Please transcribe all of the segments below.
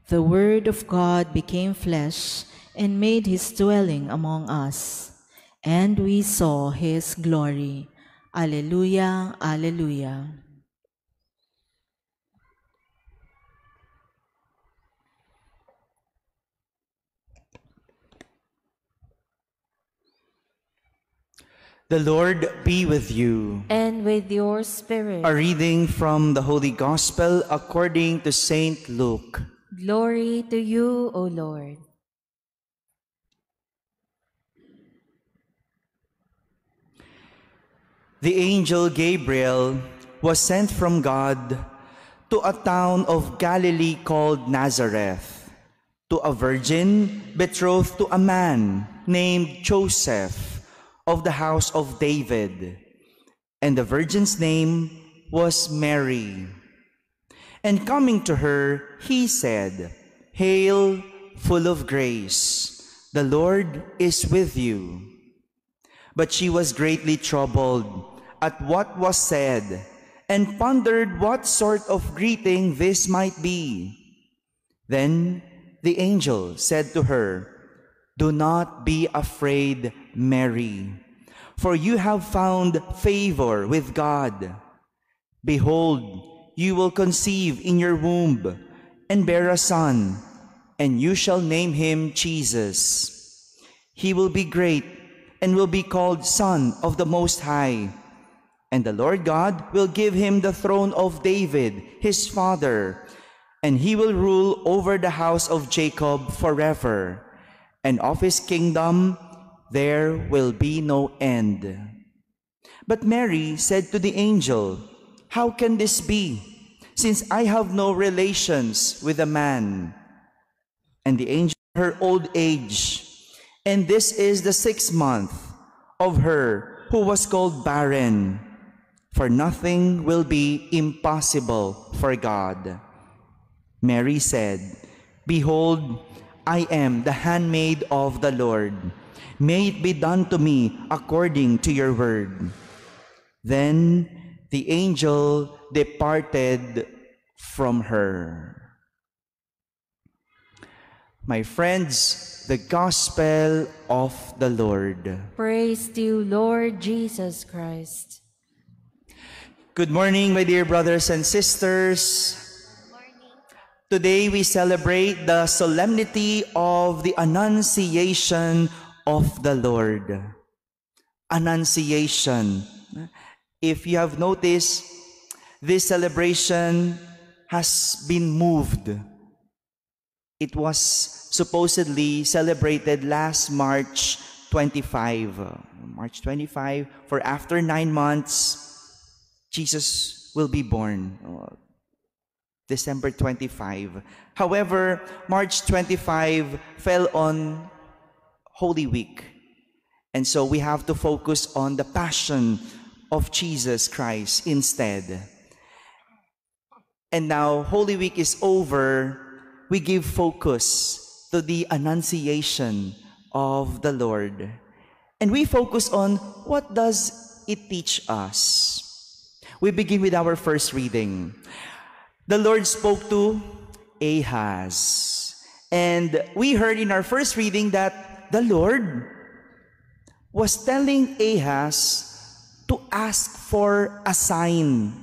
The Word of God became flesh and made his dwelling among us, and we saw his glory. Alleluia, alleluia. The Lord be with you. And with your spirit. A reading from the Holy Gospel according to Saint Luke. Glory to you, O Lord. The angel Gabriel was sent from God to a town of Galilee called Nazareth, to a virgin betrothed to a man named Joseph of the house of David, and the virgin's name was Mary. And coming to her, he said, "Hail, full of grace, the Lord is with you." But she was greatly troubled at what was said, and pondered what sort of greeting this might be. Then the angel said to her, "Do not be afraid, Mary, for you have found favor with God. Behold, you will conceive in your womb and bear a son, and you shall name him Jesus. He will be great and will be called Son of the Most High. And the Lord God will give him the throne of David, his father, and he will rule over the house of Jacob forever, and of his kingdom there will be no end." But Mary said to the angel, "How can this be, since I have no relations with a man?" And the angel, her old age, and this is the 6th month of her who was called barren, for nothing will be impossible for God. Mary said, "Behold, I am the handmaid of the Lord. May it be done to me according to your word." Then the angel departed from her. My friends, the Gospel of the Lord. Praise to you, Lord Jesus Christ. Good morning, my dear brothers and sisters. Today we celebrate the solemnity of the Annunciation of the Lord. Annunciation. If you have noticed, this celebration has been moved. It was supposedly celebrated last March 25. March 25, for after 9 months, Jesus will be born. December 25. However, March 25 fell on Holy Week. And so we have to focus on the passion of Jesus Christ instead. And now Holy Week is over, we give focus to the Annunciation of the Lord. And we focus on what does it teach us. We begin with our first reading. The Lord spoke to Ahaz. And we heard in our first reading that the Lord was telling Ahaz to ask for a sign.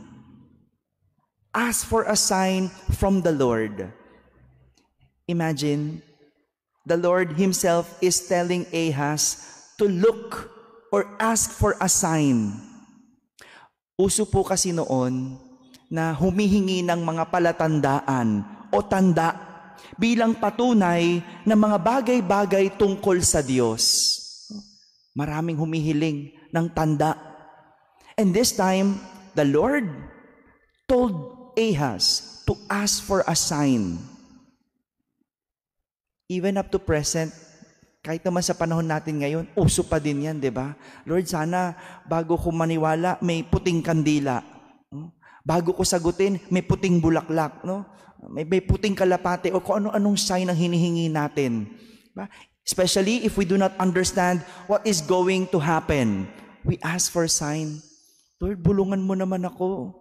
Ask for a sign from the Lord. Imagine, the Lord himself is telling Ahaz to look or ask for a sign. Uso po kasi noon na humihingi ng mga palatandaan o tanda bilang patunay ng mga bagay-bagay tungkol sa Diyos. Maraming humihiling ng tanda. And this time, the Lord told Ahaz to ask for a sign. Even up to present, kahit naman sa panahon natin ngayon, uso pa din yan, di ba? Lord, sana bago ko maniwala, may puting kandila. Bago ko sagutin, may puting bulaklak, no? May puting kalapate o kung ano-anong sign ang hinihingi natin. Diba? Especially if we do not understand what is going to happen. We ask for a sign. Lord, bulungan mo naman ako.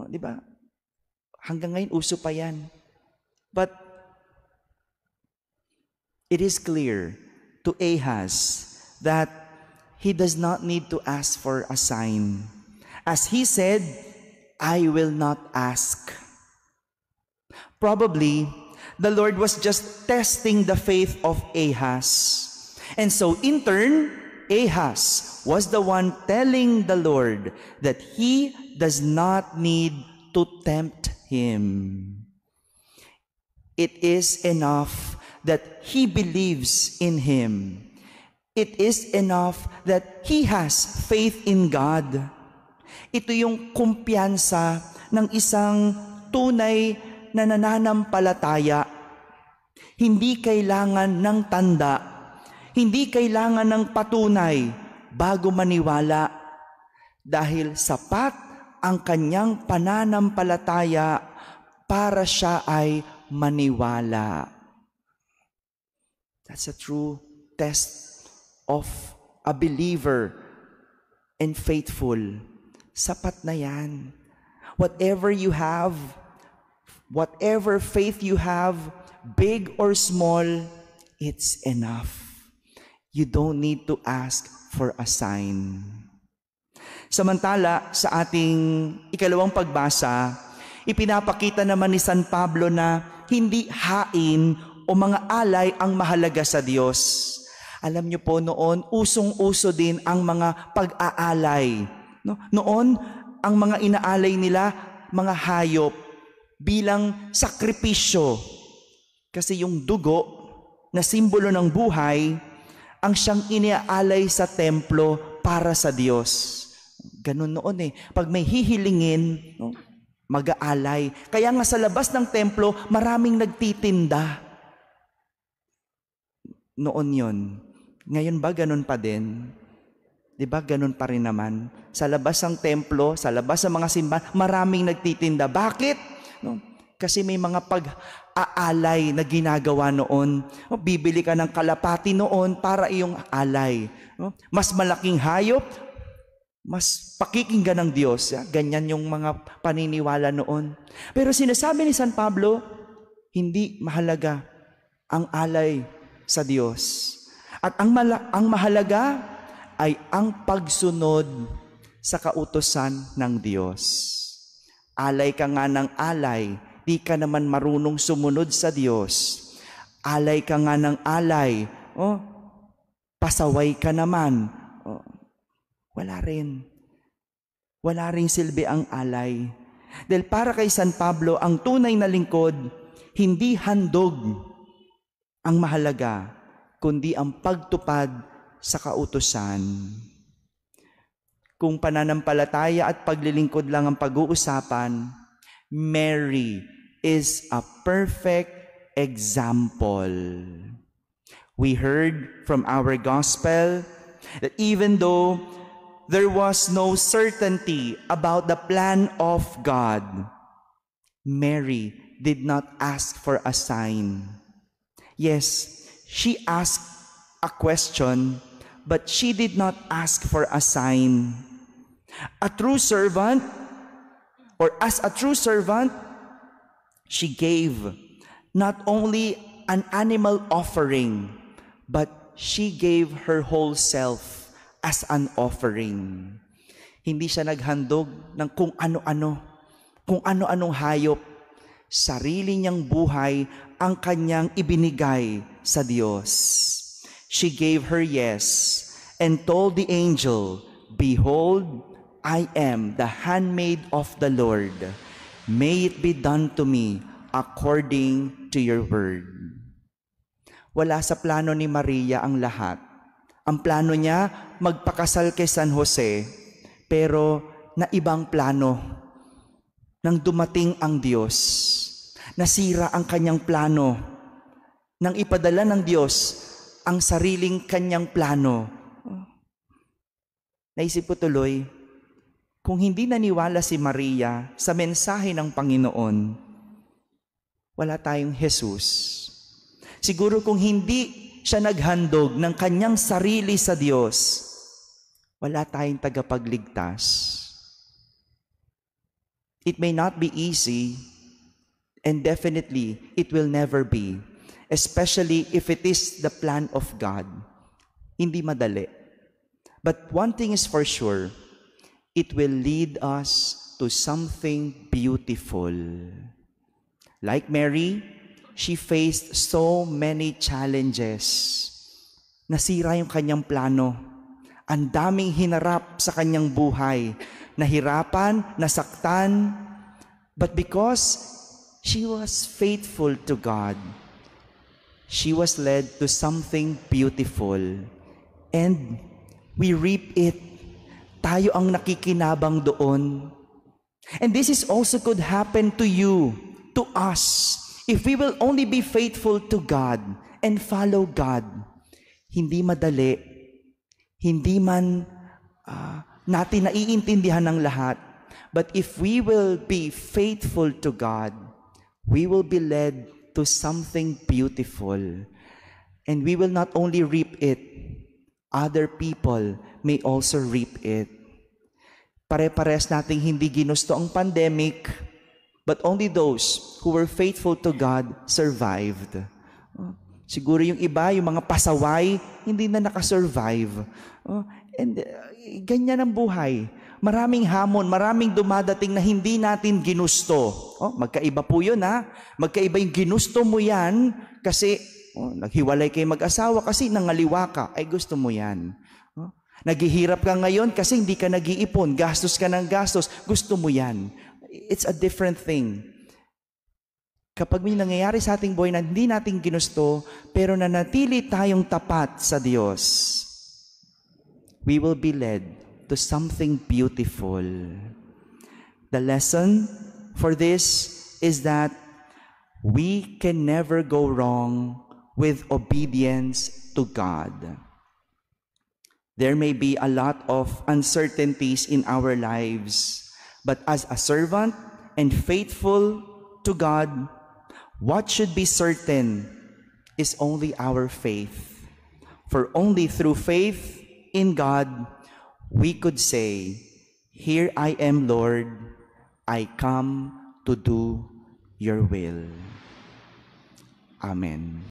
Di ba? Hanggang ngayon, uso pa yan. But it is clear to Ahaz that he does not need to ask for a sign. As he said, I will not ask. Probably, the Lord was just testing the faith of Ahaz. And so in turn, Ahaz was the one telling the Lord that he does not need to tempt him. It is enough that he believes in him. It is enough that he has faith in God. Ito yung kumpiyansa ng isang tunay na nananampalataya. Hindi kailangan ng tanda, hindi kailangan ng patunay bago maniwala, dahil sapat ang kanyang pananampalataya para siya ay maniwala. That's a true test of a believer and faithful. Sapat na yan. Whatever you have, whatever faith you have, big or small, it's enough. You don't need to ask for a sign. Samantala, sa ating ikalawang pagbasa, ipinapakita naman ni San Pablo na hindi hain o mga alay ang mahalaga sa Diyos. Alam niyo po, noon, usong-uso din ang mga pag-aalay. No? Noon, ang mga inaalay nila, mga hayop, bilang sakripisyo. Kasi yung dugo na simbolo ng buhay, ang siyang iniaalay sa templo para sa Diyos. Ganun noon eh. Pag may hihilingin, no, mag-aalay. Kaya nga sa labas ng templo, maraming nagtitinda. Noon yon. Ngayon ba ganun pa din? Diba ganun pa rin naman? Sa labas ng templo, sa labas ng mga simbahan, maraming nagtitinda. Bakit? No? Kasi may mga pag-aalay na ginagawa noon. No? Bibili ka ng kalapati noon para iyong alay. No? Mas malaking hayop, mas pakikinggan ng Diyos. Ganyan yung mga paniniwala noon. Pero sinasabi ni San Pablo, hindi mahalaga ang alay sa Diyos. At ang mahalaga ay ang pagsunod sa kautusan ng Diyos. Alay ka nga ng alay, di ka naman marunong sumunod sa Diyos. Alay ka nga ng alay, pasaway ka naman. Wala rin. Wala rin silbi ang alay. Dahil para kay San Pablo, ang tunay na lingkod, hindi handog ang mahalaga, kundi ang pagtupad sa kautusan. Kung pananampalataya at paglilingkod lang ang pag-uusapan, Mary is a perfect example. We heard from our gospel that even though there was no certainty about the plan of God, Mary did not ask for a sign. Yes, she asked a question, but she did not ask for a sign. A true servant, or as a true servant, she gave not only an animal offering, but she gave her whole self as an offering. Hindi siya naghandog ng kung ano-anong hayop. Sarili niyang buhay ang kanyang ibinigay sa Diyos. She gave her yes and told the angel, "Behold, I am the handmaid of the Lord. May it be done to me according to your word." Wala sa plano ni Maria ang lahat. Ang plano niya, magpakasal kay San Jose, pero na ibang plano. Nang dumating ang Diyos, nasira ang kanyang plano. Nang ipadala ng Diyos ang sariling kanyang plano. Naisip ko tuloy, kung hindi naniwala si Maria sa mensahe ng Panginoon, wala tayong Jesus. Siguro kung hindi siya naghandog ng kanyang sarili sa Diyos, wala tayong tagapagligtas. It may not be easy, and definitely it will never be. especially if it is the plan of God. Hindi madali. But one thing is for sure, it will lead us to something beautiful. Like Mary, she faced so many challenges. Nasira yung kanyang plano. Ang daming hinarap sa kanyang buhay. Nahirapan, nasaktan. But because she was faithful to God, she was led to something beautiful. And we reap it. Tayo ang nakikinabang doon. And this is also could happen to you, to us, if we will only be faithful to God and follow God. Hindi madali, hindi man natin naiintindihan ng lahat. But if we will be faithful to God, we will be led to something beautiful. And we will not only reap it, other people may also reap it. Pare-pares nating hindi ginusto ang pandemic, but only those who were faithful to God survived. Siguro yung iba, yung mga pasaway, hindi na nakasurvive. And ganyan ang buhay. Maraming hamon, maraming dumadating na hindi natin ginusto. Magkaiba po yun ha. Magkaiba yung ginusto mo yan kasi naghiwalay kayo mag-asawa kasi nangaliwa ka. Ay gusto mo yan. Naghihirap ka ngayon kasi hindi ka nag-iipon. Gastos ka ng gastos. Gusto mo yan. It's a different thing. Kapag may nangyayari sa ating buhay na hindi natin ginusto, pero nanatili tayong tapat sa Diyos, we will be led to something beautiful. The lesson for this is that we can never go wrong with obedience to God. There may be a lot of uncertainties in our lives, but as a servant and faithful to God, what should be certain is only our faith. For only through faith in God, we could say, "Here I am, Lord, I come to do your will." Amen.